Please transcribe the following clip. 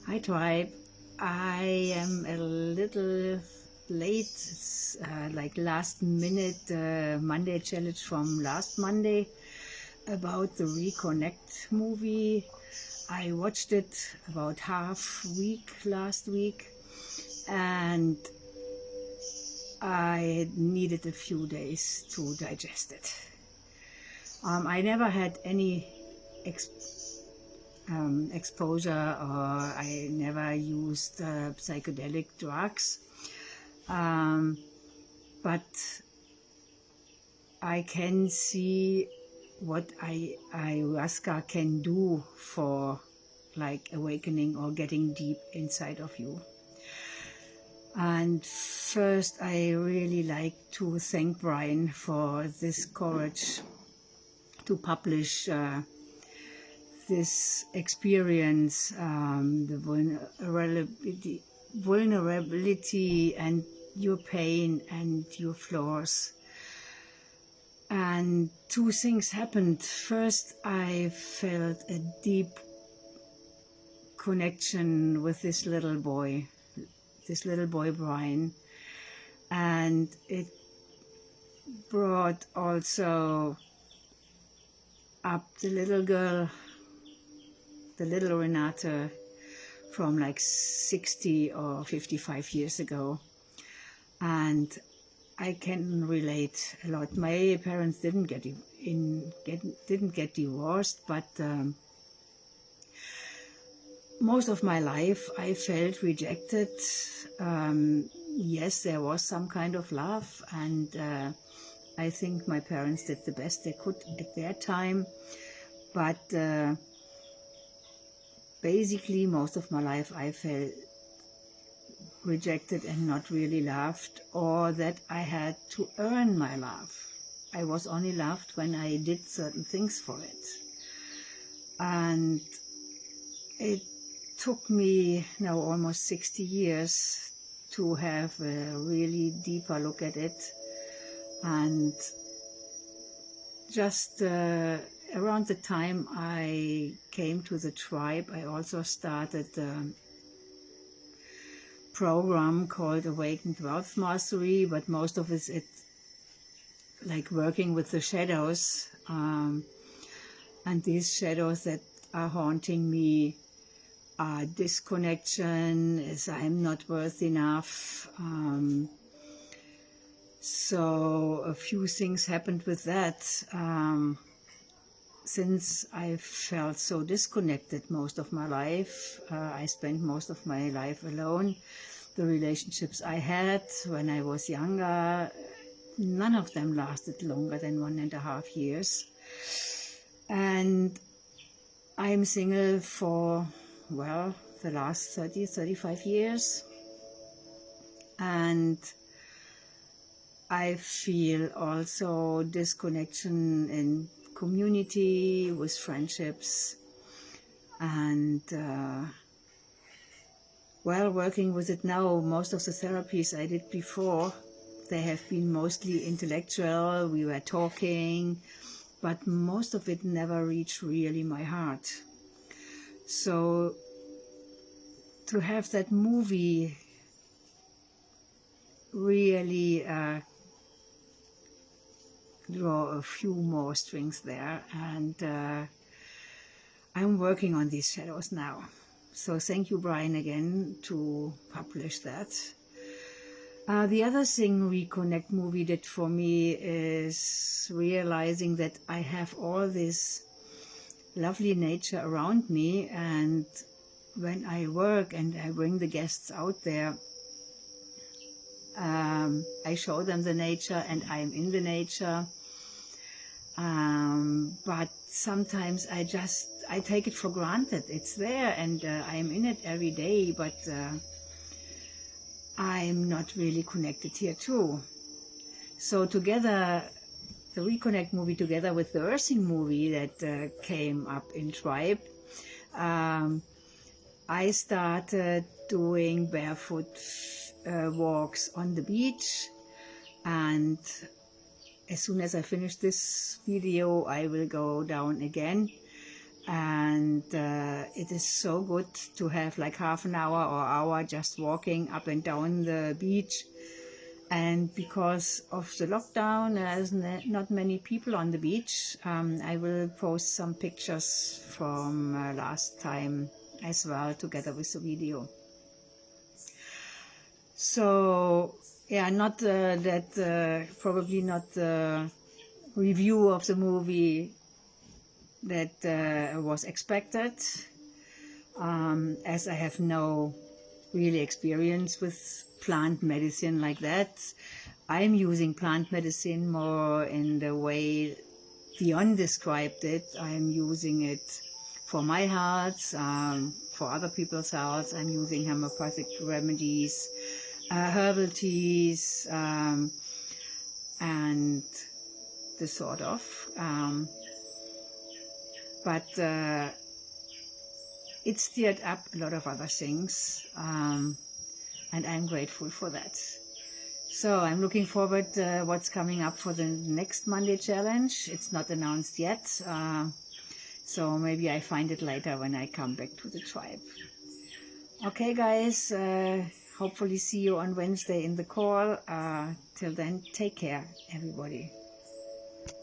Hi Tribe, I am a little late. It's like last minute Monday challenge from last Monday about the Reconnect movie. I watched it about half week last week and I needed a few days to digest it. I never had any exposure, or I never used psychedelic drugs, but I can see what ayahuasca can do for like awakening or getting deep inside of you. And first I really like to thank Brian for this courage to publish this experience, the vulnerability and your pain and your flaws. And two things happened. First, I felt a deep connection with this little boy Brian, and it brought also up the little girl, the little Renata from like 60 or 55 years ago. And I can relate a lot. My parents didn't get divorced, but most of my life I felt rejected. Yes, there was some kind of love, and I think my parents did the best they could at their time, but basically most of my life I felt rejected and not really loved, or that I had to earn my love. I was only loved when I did certain things for it. And it took me now almost 60 years to have a really deeper look at it. And just around the time I came to the tribe, I also started a program called Awakened Wealth Mastery, but most of it's like working with the shadows, and these shadows that are haunting me are disconnection, as I'm not worth enough. So a few things happened with that. Since I felt so disconnected most of my life, I spent most of my life alone. The relationships I had when I was younger, none of them lasted longer than 1.5 years. And I'm single for, well, the last 35 years. And I feel also disconnection in community, with friendships, and while working with it now, most of the therapies I did before, they have been mostly intellectual. We were talking, but most of it never reached really my heart. So to have that movie really draw a few more strings there, and I'm working on these shadows now. So thank you, Brian, again to publish that. The other thing Reconnect movie did for me is realizing that I have all this lovely nature around me, and when I work and I bring the guests out there, I show them the nature and I'm in the nature, but sometimes I take it for granted. It's there and I'm in it every day, but I'm not really connected here too. So together, the Reconnect movie together with the Earthing movie that came up in Tribe, I started doing barefoot walks on the beach, and as soon as I finish this video I will go down again and it is so good to have like half an hour or hour just walking up and down the beach. And because of the lockdown, there's not many people on the beach. I will post some pictures from last time as well, together with the video. So yeah, not probably not the review of the movie that was expected, as I have no really experience with plant medicine like that. I'm using plant medicine more in the way Dion described it. I'm using it for my health, for other people's health. I'm using homeopathic remedies, herbal teas, and this sort of. But it stirred up a lot of other things, and I'm grateful for that. So I'm looking forward to what's coming up for the next Monday challenge. It's not announced yet, so maybe I find it later when I come back to the tribe. Okay guys, hopefully see you on Wednesday in the call. Till then, take care everybody.